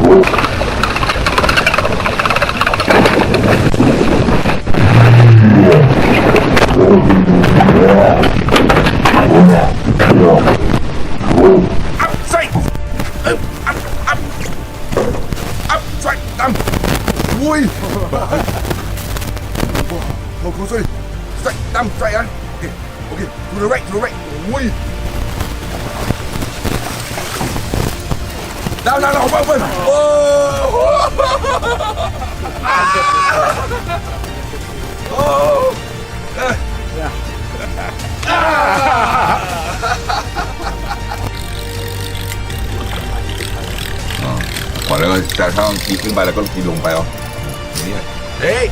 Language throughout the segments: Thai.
Ui. Go, sorry. Straight, down, straight, huh? Okay, to the right. Ui. Down, open. Oh. Oh. Quả đó tại sao khiขึ้นไปแล้วก็กินลงไปอ๋อนี่เฮ้ย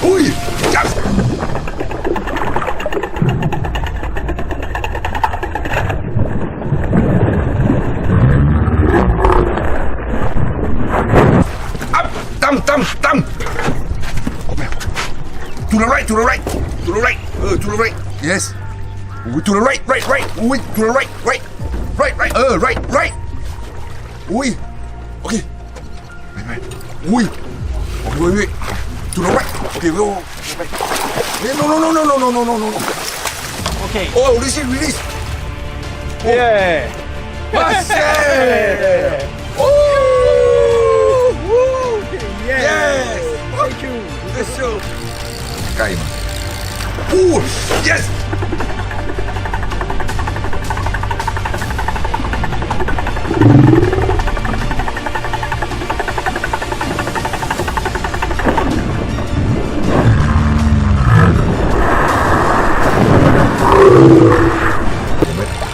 อุ้ยจับอัพตั้มto the right to the right to the right yes to the rightอุ้ย to the right right rightอุ้ยโอเคไปอุ้ยโอเคเว้ย to the right โอเคเว้ยไปno Okay. oh release Yeah. What's it oh yes Thank you. let's go ใกล้มาอู้ yes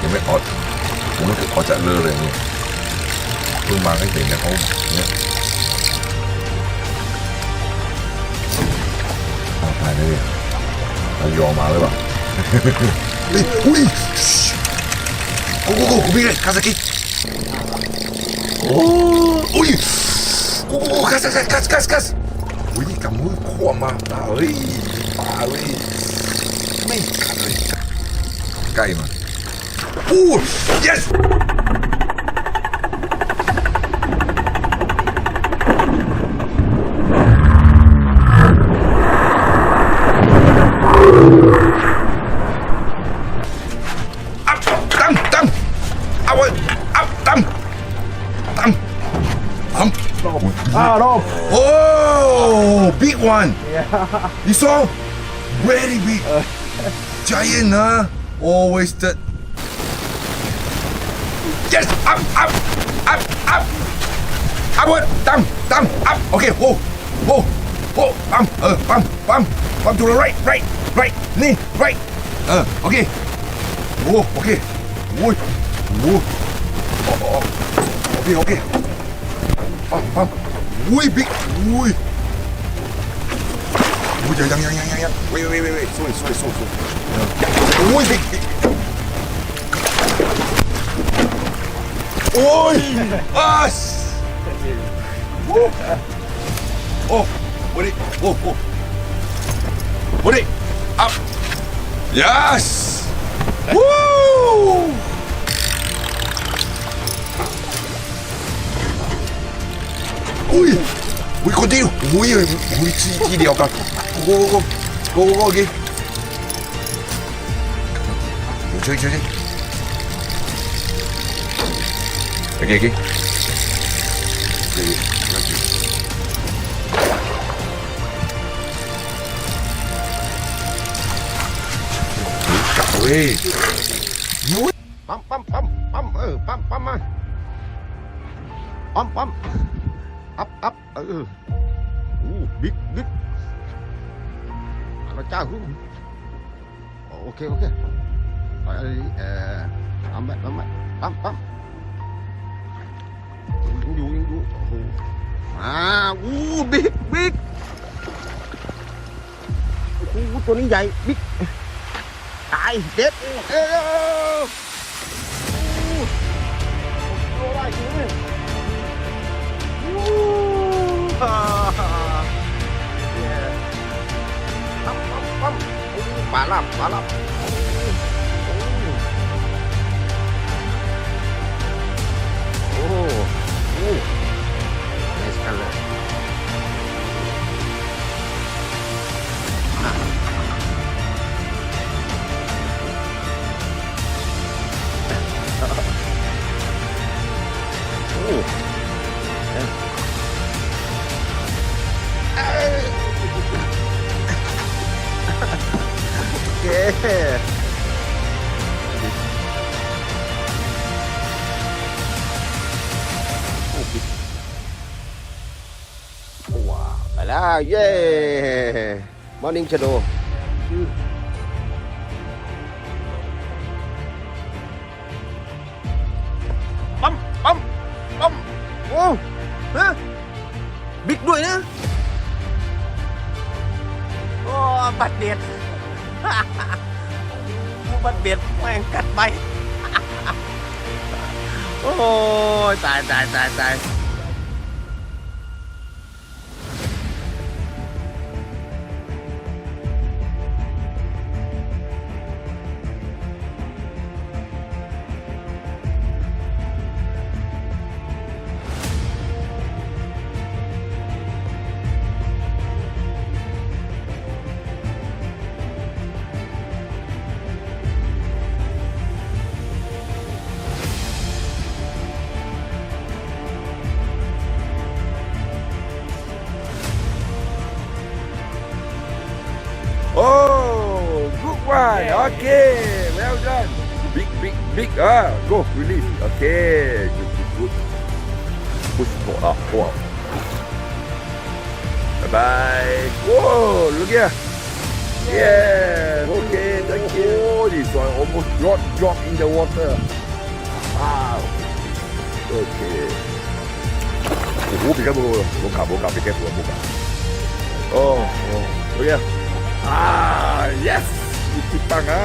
ยังไม่ออดผมรู้สึกออดจะเลอะเลยนี่เพิ่งมาให้เห็นนะเขาเนี่ยตายเลยเรายอมมาเลยป่ะอุ้ยโกูพี่เลยคาซากิโอ้ยโกูคัสอุ้ยกำมือขวามาเฮ้ยไม่กัดเลยใกล้มาyes อัพตั้มเอาไว้อัพตั้มRob. oh big one you saw very big giant always that yes up upward ตั้ม up okay whoa pump to the right นี่ right โอเคโอเคโอ้ยโอเคปั๊มอุ้ยบิ๊กอุ้ยยังเว้ยสู้อุ้ยบิ๊กโอ้ยwhat it up yes wooอุ้ยคนเดียวอุ้ยที่เดียวกันโกกี้ช่วยโอเคกลับเว้ยปั๊มมาปั๊มอัพบิ๊กอะไรจ้าคุณโอเคไปปั๊มอยู่โอ้โหบิ๊กโอ้โหตัวนี้ใหญ่บิ๊กตายเด็ดโอ้ได้จริงปั๊มปลาลับโอ้ โอเคว้าวไปแล้วเย้มอร์นิ่งชโดปั๊มปั๊มปั๊มโอ้ฮะบิ๊กด้วยนะโอ้บัดเด็ด บัดเด็ดแม่งกัดไป โอ้ยตายตายตายตายโอ้ good one okay well done big big big go release okay good good good push for up wow bye bye whoa look here yeah okay thank you this one almost drop in the water wow okay โอ้โหพี่ครับบุกขับไปแก้ตัวบุกขับโอ้โห look here yes ติดตังอ่ะ